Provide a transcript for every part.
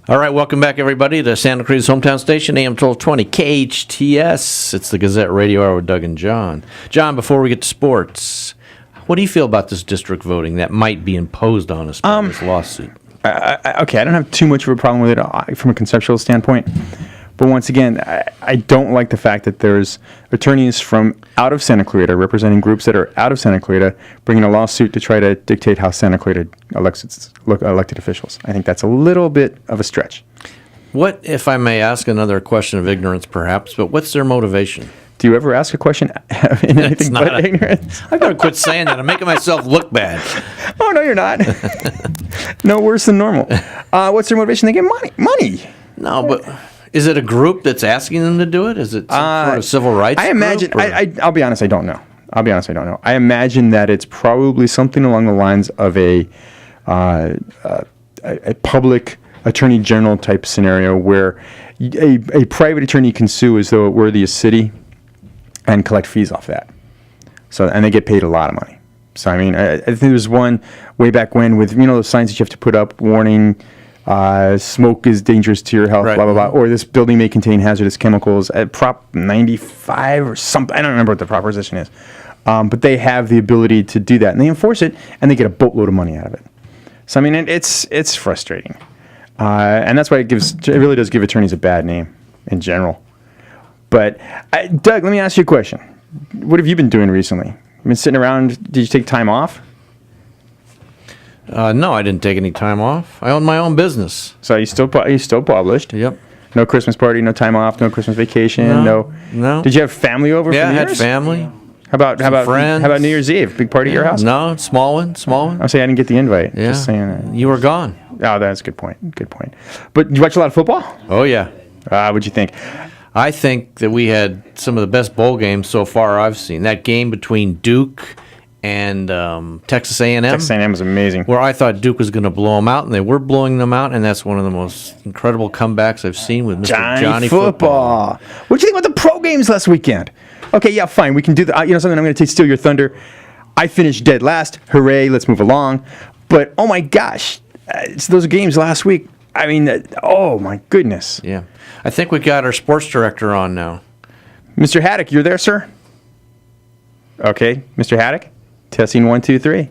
All right, welcome back, everybody, to Santa Cruz Hometown Station, AM 1220, KHTS. It's the Gazette Radio Hour with Doug and John. John, before we get to sports, what do you feel about this district voting that might be imposed on us by this lawsuit? Okay, I don't have too much of a problem with it from a conceptual standpoint. But once again, I don't like the fact that there's attorneys from out of Santa Clarita representing groups that are out of Santa Clarita bringing a lawsuit to try to dictate how Santa Clarita elects its elected officials. I think that's a little bit of a stretch. What, if I may ask another question of ignorance perhaps, but what's their motivation? Do you ever ask a question in anything but ignorance? I've got to quit saying that. I'm making myself look bad. Oh, no, you're not. No worse than normal. What's their motivation? They get money. No, but... Is it a group that's asking them to do it? Is it some sort of civil rights I imagine. group? I'll be honest. I don't know. I imagine that it's probably something along the lines of a public attorney general type scenario where a private attorney can sue as though it were the city and collect fees off that. And they get paid a lot of money. So I mean, I think there was one way back when with those signs that you have to put up warning. Smoke is dangerous to your health, right. Blah, blah, blah. Or this building may contain hazardous chemicals at Prop 95 or something. I don't remember what the proposition is. But they have the ability to do that. And they enforce it, and they get a boatload of money out of it. So, I mean, it's frustrating. And that's why it really does give attorneys a bad name in general. But, Doug, let me ask you a question. What have you been doing recently? You been sitting around? Did you take time off? No, I didn't take any time off. I own my own business. So you still published? Yep. No Christmas party, no time off, no Christmas vacation, no. Did you have family over? Yeah, for New I Year's? had family. How about friends? How about New Year's Eve? Big party at your house? No, small one. I'll say I didn't get the invite. Yeah. Just saying that. You were gone. Oh, that's a good point. Good point. But you watch a lot of football? Oh yeah. What'd you think? I think that we had some of the best bowl games so far I've seen. That game between Duke and Texas A&M. Texas A&M was amazing. Where I thought Duke was going to blow them out, and they were blowing them out, and that's one of the most incredible comebacks I've seen with Mr. Johnny Football. What'd you think about the pro games last weekend? Okay, yeah, fine. We can do that. Something I'm going to steal your thunder. I finished dead last. Hooray, let's move along. But, oh my gosh, those games last week, I mean, oh my goodness. Yeah. I think we got our sports director on now. Mr. Haddock, you're there, sir? Okay, Mr. Haddock? Testing 1, 2, 3.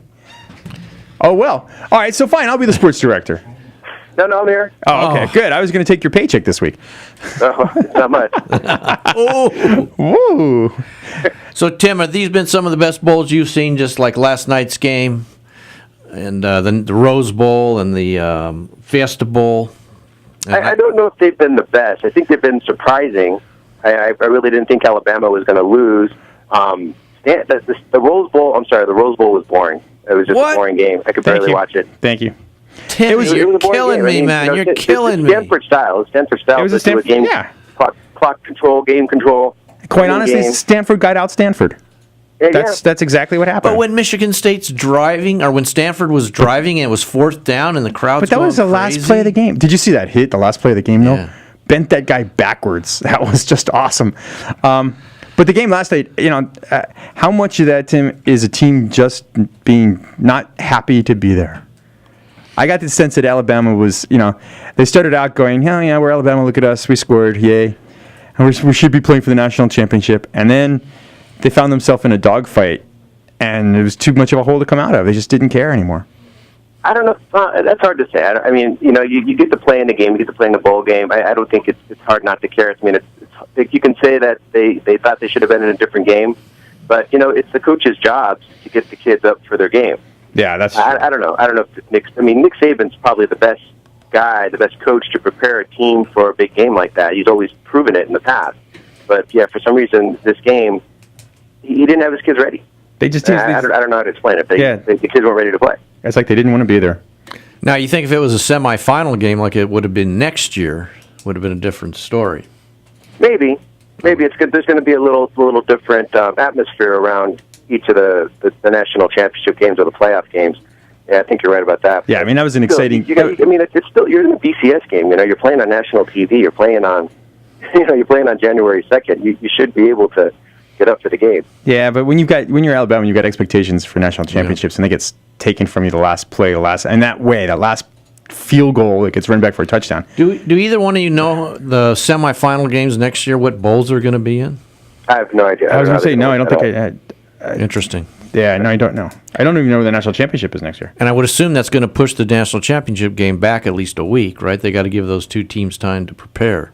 Oh, well. All right, so fine. I'll be the sports director. No, I'm here. Oh, okay, good. I was going to take your paycheck this week. Oh, not much. Oh. Woo. So, Tim, have these been some of the best bowls you've seen, just like last night's game and the Rose Bowl and the Fiesta Bowl? I don't know if they've been the best. I think they've been surprising. I really didn't think Alabama was going to lose. The Rose Bowl was boring. It was just a boring game. I could barely watch it. Thank you. Tim, you're killing me, man. You're killing me. Stanford style. It was a Stanford game. Yeah. Clock control, game control. Quite honestly, Stanford got out Stanford. That's exactly what happened. But when Michigan State's driving, or when Stanford was driving and it was fourth down and the crowd's But that was the last play of the game. Did you see that hit, the last play of the game, though? Yeah. Bent that guy backwards. That was just awesome. But the game last night, how much of that, Tim, is a team just being not happy to be there? I got the sense that Alabama was, they started out going, hell yeah, we're Alabama, look at us, we scored, yay. And we should be playing for the national championship. And then they found themselves in a dogfight, and it was too much of a hole to come out of. They just didn't care anymore. I don't know. That's hard to say. I mean, you get to play in the game, you get to play in the bowl game. I don't think it's hard not to care. I mean, you can say that they thought they should have been in a different game, but it's the coach's job to get the kids up for their game. Yeah, that's true. I don't know. I don't know if Nick Saban's probably the best guy, the best coach to prepare a team for a big game like that. He's always proven it in the past. But yeah, for some reason, this game, he didn't have his kids ready. They just I don't know how to explain it. The kids weren't ready to play. It's like they didn't want to be there. Now, you think if it was a semifinal game like it would have been next year, would have been a different story? Maybe it's good. There's going to be a little different atmosphere around each of the national championship games or the playoff games. Yeah, I think you're right about that. Yeah, I mean that was an exciting. It's still you're in a BCS game. You're playing on national TV. You're playing on, you're playing on January 2nd. You should be able to get up for the game. Yeah, but when you're Alabama, you've got expectations for national championships, and they get taken from you the last field goal that gets run back for a touchdown. Do either one of you know the semifinal games next year? What bowls they're going to be in? I have no idea. I was going to say, no, I don't think I had. Interesting. Yeah, no, I don't know. I don't even know where the national championship is next year. And I would assume that's going to push the national championship game back at least a week, right? They got to give those two teams time to prepare.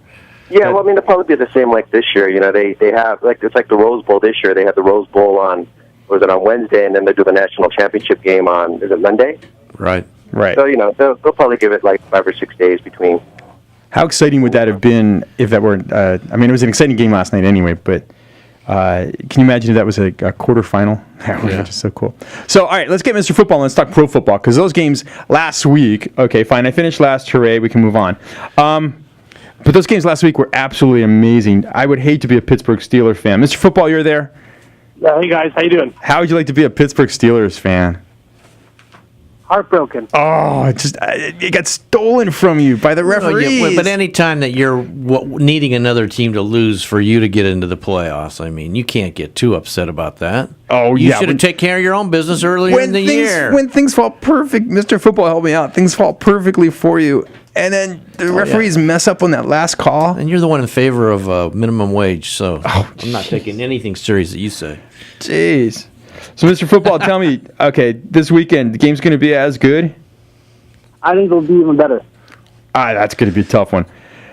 Yeah, well, I mean, it'll probably be the same like this year. You know, they have, like, it's like the Rose Bowl this year. They had the Rose Bowl on Wednesday, and then they do the national championship game on, is it Monday? Right. Right. So, you know, they'll probably give it like 5 or 6 days between. How exciting would that have been if that were, I mean, it was an exciting game last night anyway, but can you imagine if that was a quarterfinal? That would be just so cool. So, all right, let's get Mr. Football and let's talk pro football, because those games last week, okay, fine, I finished last, hooray, we can move on. But those games last week were absolutely amazing. I would hate to be a Pittsburgh Steelers fan. Mr. Football, you're there? Yeah, hey guys, how you doing? How would you like to be a Pittsburgh Steelers fan? Heartbroken. Oh, it got stolen from you by the referees. Yeah, but any time that you're needing another team to lose for you to get into the playoffs, I mean, you can't get too upset about that. Oh, you yeah. should have taken care of your own business earlier in the year. When things fall perfect, Mr. Football, help me out. Things fall perfectly for you, and then the referees mess up on that last call. And you're the one in favor of minimum wage, so I'm not taking anything serious that you say. Jeez. So, Mr. Football, tell me, okay, this weekend, the game's going to be as good? I think it'll be even better. That's going to be a tough one.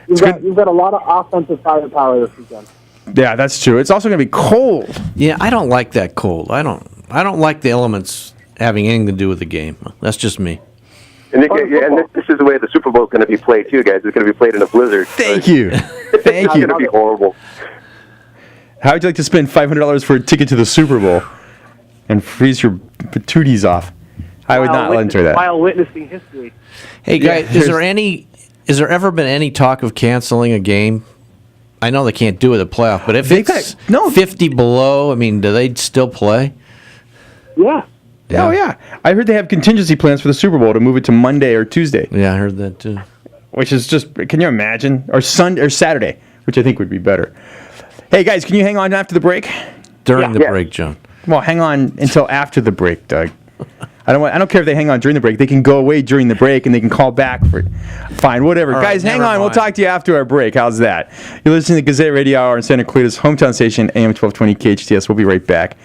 You've got a lot of offensive firepower this weekend. Yeah, that's true. It's also going to be cold. Yeah, I don't like that cold. I don't like the elements having anything to do with the game. That's just me. And this is the way the Super Bowl is going to be played, too, guys. It's going to be played in a blizzard. Thank you. Thank It's you. going to be horrible. How would you like to spend $500 for a ticket to the Super Bowl and freeze your patooties off? I would not enter that. While witnessing history. Hey, Yeah, guys, is there ever been any talk of canceling a game? I know they can't do it at the playoff, but if it's 50 below, I mean, do they still play? Yeah. Oh, yeah. I heard they have contingency plans for the Super Bowl to move it to Monday or Tuesday. Yeah, I heard that, too. Which is just, can you imagine? Or Sunday or Saturday, which I think would be better. Hey, guys, can you hang on after the break? During the break, John. Well, hang on until after the break, Doug. I don't care if they hang on during the break. They can go away during the break and they can call back for it. Fine, whatever. All Guys, right, hang on. never We'll mind. talk to you after our break. How's that? You're listening to Gazette Radio Hour in Santa Clarita's hometown station, AM 1220 KHTS. We'll be right back.